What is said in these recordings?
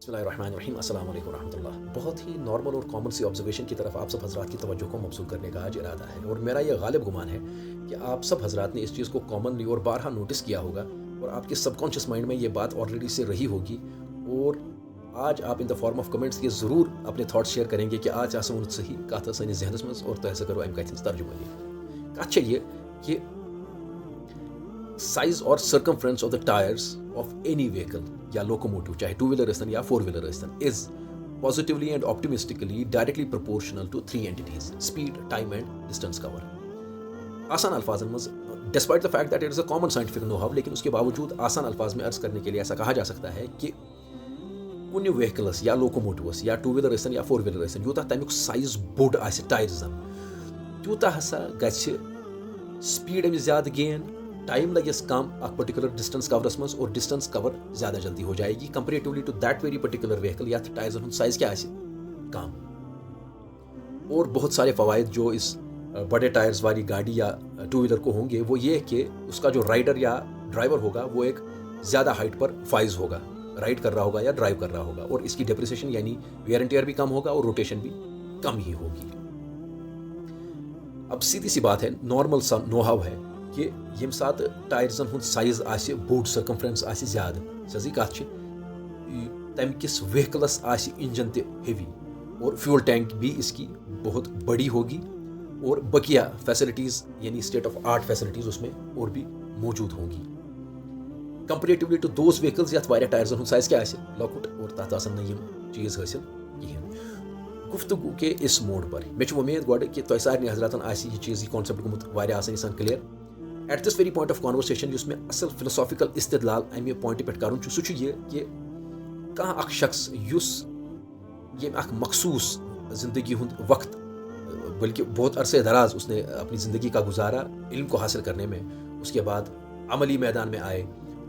बिस्मिल्लाहिर्रहमानिर्रहीम, अस्सलाम वालेकुम रहमतुल्लाह। बहुत ही नॉर्मल और कॉमन सी ऑब्जर्वेशन की तरफ आप सब हजरात की तवज्जो को मबसूल करने का आज इरादा है, और मेरा ये गालिब गुमान है कि आप सब हजरात ने इस चीज़ को कॉमनली और बारहा नोटिस किया होगा, और आपके सबकॉन्शियस माइंड में ये बात ऑलरेडी से रही होगी। और आज आप in the form of comments ये ज़रूर अपने थाट्स शेयर करेंगे कि आज आसा वोनुत सही कत सनिस जहनस मज, और तह करो अमि कथ तर्जुमानी। कत ये कि साइज और circumference of the tyres of any vehicle या लोकोमोटिव, चाहे टू व्हीलर स्तन या फोर व्हीलर स्तन, is positively and optimistically directly proportional to three entities: speed, time and distance cover. आसान अल्फाज में, despite the fact that it is a common scientific know how, लेकिन उसके बावजूद आसान अल्फाज में अर्ज करने के लिए ऐसा कहा जा सकता है कि कुन व्हीकलस या लोकोमोटिवस या टू व्हीलर स्तन या फोर व्हीलर स्तन यूता तमिक साइज बोड आसे टायर्सन, त्यूता हसा गछ स्पीड अमिस ज़्यादा गेन, टाइम लगे कम अ पर्टिकुलर डिस्टेंस कवरस मज, और डिस्टेंस कवर ज़्यादा जल्दी हो जाएगी comparatively to that very particular vehicle या टायर्स साइज क्या आसे कम। और बहुत सारे फ़वाइद जो इस बड़े टायर्स वाली गाड़ी या टू व्हीलर को होंगे वो ये कि उसका जो राइडर या ड्राइवर होगा वो एक ज़्यादा हाइट पर फाइज होगा, राइड कर रहा होगा या ड्राइव कर रहा होगा, और इसकी डेप्रिसिएशन यानी वेयर एंड टियर भी कम होगा और रोटेशन भी कम ही होगी। अब सीधी सी बात है, नॉर्मल सा नो हाउ है कि यम सात टायर्सन हुंद साइज आसे बोड, सर्कमफ्रेंस आसे ज़्यादा, सजी कत छ तम किस व्हीकलस आसे इंजन ते हेवी, और फ्यूल टैंक भी इसकी बहुत बड़ी होगी, और बकिया फैसिलिटीज़ यानी स्टेट ऑफ आर्ट फैसिलिटीज़ उसमें और भी मौजूद होंगी कंपेरेटिवली टू दोज व्हीकल्स यथ वारिया टायर्सन हुंद साइज क्या आसे लॉकुट, और तथ आसन न यम चीज़ हासिल कहें। गुफ्तगू के इस मोड पर मे उम्मीद गोड कि तुम सारे हजरातन आसे ये चीज़, ये कॉन्सेप्ट गुमुत वारिया आसानी सान clear. At this very point of conversation जिसमें असल फिलोसॉफिकल इस्तेदलाल अमे पॉइंट पे कर सह ये कि कह अख शख्स युस ये अख मखसूस जिंदगी हुंद वक्त, बल्कि बहुत अरसे दराज उसने अपनी ज़िंदगी का गुजारा इल्म को हासिल करने में, उसके बाद अमली मैदान में आए,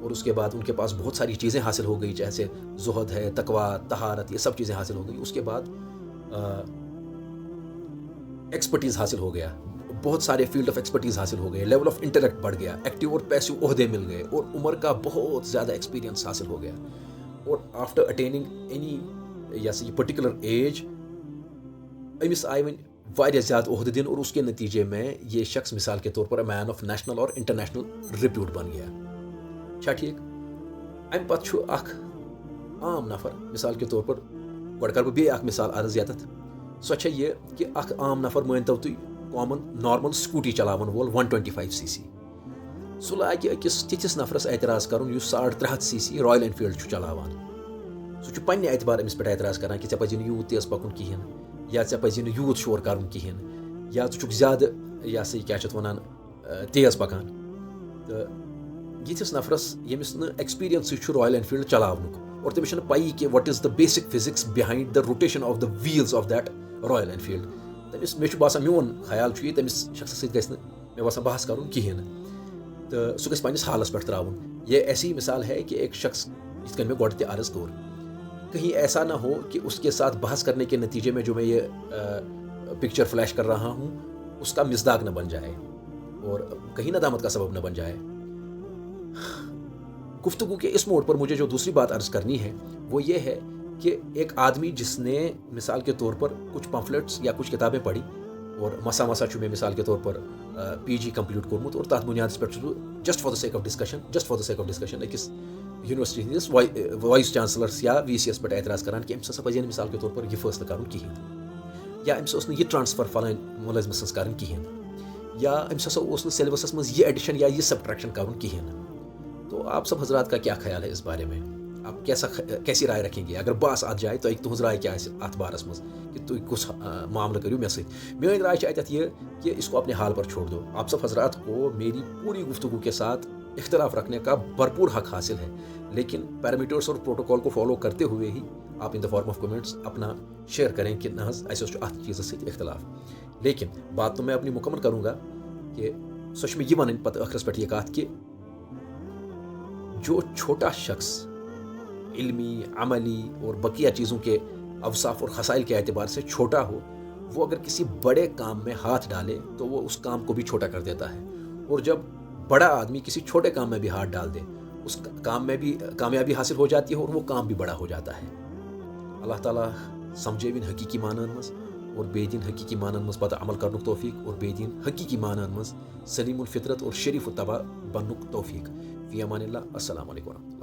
और उसके बाद उनके पास बहुत सारी चीज़ें हासिल हो गई, जैसे जुहद है, तकवा, तहारत, ये सब चीज़ें हासिल हो गई। उसके बाद एक्सपर्टीज़ हासिल हो गया, बहुत सारे फील्ड ऑफ एक्सपर्टीज़ हासिल हो गए, लेवल ऑफ इंटेलेक्ट बढ़ गया, एक्टिव और पैसिव ओहदे मिल गए, और उम्र का बहुत ज़्यादा एक्सपीरियंस हासिल हो गया। और आफ्टर अटेनिंग एनी या पर्टिकुलर एज अमिस आए वन वारिया ज़्यादा ओहदे दिन, और उसके नतीजे में ये शख्स मिसाल के तौर पर मैन ऑफ नेशनल और इंटरनेशनल रिप्यूट बन गया। अच्छा ठीक, अम पत् अख आम नफर, मिसाल के तौर पर गड कर बे अख मिसाल अर्ज यतत, सो ये कि अख आम नफर मानतो तुम कॉमन नॉर्मल स्कूटी चलावन वोल 125cc, सह लाग अकिस तिथिस नफरस एतराज कर 350cc रॉयल एनफील्ड चलावान, सह पन्ने एतबार अमिस पे एतराज करान कि ऐ पजि यूत तेज पकुन कहें, या ऐ पजि यूत शोर कर कहें, या ज़्यादा यह सा क्या वन तेज पकान। तो यिस नफरस यमिस न एक्सपीरियंस रॉयल एनफील्ड चलावन, और तमिस पई कि what is the basic physics behind the rotation of the wheels of that Royal Enfield. तमिस मे बासान, मोन ख्याल ये तमिस शख्स सत मे बासान बहस कर कहें, तो सह गस पन्निस हालस पे त्रावन। ये ऐसी मिसाल है कि एक शख्स जिस मे गोड अर्ज कोर, कहीं ऐसा ना हो कि उसके साथ बहस करने के नतीजे में जो मैं ये पिक्चर फ्लैश कर रहा हूँ उसका मिज़दाक न बन जाए, और कहीं नदामत का सबब न बन जाए। गुफ्तगू के इस मोड पर मुझे जो दूसरी बात अर्ज करनी है वो ये है कि एक आदमी जिसने मिसाल के तौर पर कुछ पम्फलेट्स या कुछ किताबें पढ़ी, और मसा मसा चुमे मिसाल के तौर पर PG कंप्लीट कोर्मुत, और तथ बुनियाद पे just for the sake of discussion अकिस यूनिवर्सिटी वाइस चांसलर्स या VCS पे एतराज़ करान कि अम्स पजे मिसाल के तौर पर यह फैसला कर कहें, या अम्स यह ट्रांसफर फलान मुलाजमस कर कहें, या अम्स सिलेबस मज यह एडिशन या यह सब्ट्रैक्शन कर कहें। तो आप सब हजरात का क्या ख्याल है इस बारे में? आप कैसी राय रखेंगे? अगर बस आ जाए तो तुज राय क्या अत बारस मज कि तुम कुछ मामला करो मे सत। मेरी राय अत यह कि इसको अपने हाल पर छोड़ दो। आप सब हजरात को मेरी पूरी गुफ्तगू के साथ इख्तलाफ रखने का भरपूर हक हासिल है, लेकिन पैरामीटर्स और प्रोटोकॉल को फॉलो करते हुए ही आप in the form of comments अपना शेयर करें कि ना अत चीज़ सत इख्तलाफ। लेकिन बात तो मैं अपनी मुकम्मल करूँगा कि सच में यह वन पत आखिरस पे यह कत कि जो छोटा शख्स इल्मी, अमली और बकिया चीज़ों के अवसाफ और खसाइल के एतबार से छोटा हो, वो अगर किसी बड़े काम में हाथ डाले तो वो उस काम को भी छोटा कर देता है, और जब बड़ा आदमी किसी छोटे काम में भी हाथ डाल दे उस काम में भी कामयाबी हासिल हो जाती है और वो काम भी बड़ा हो जाता है। اللہ تعالیٰ سمجھٲوِن حقیٖقی مانن منٛز اور بیٚیہِ دِن حقیٖقی مانن منٛز پتہٕ عمل کرنُک توفیٖق اور بیٚیہِ دِن حقیٖقی مانن منٛز سلیٖم الفطرت اور شریٖف الطبع بننُک توفیٖق. فی امان اللہ. السلام علیکم ورحمۃ اللہ.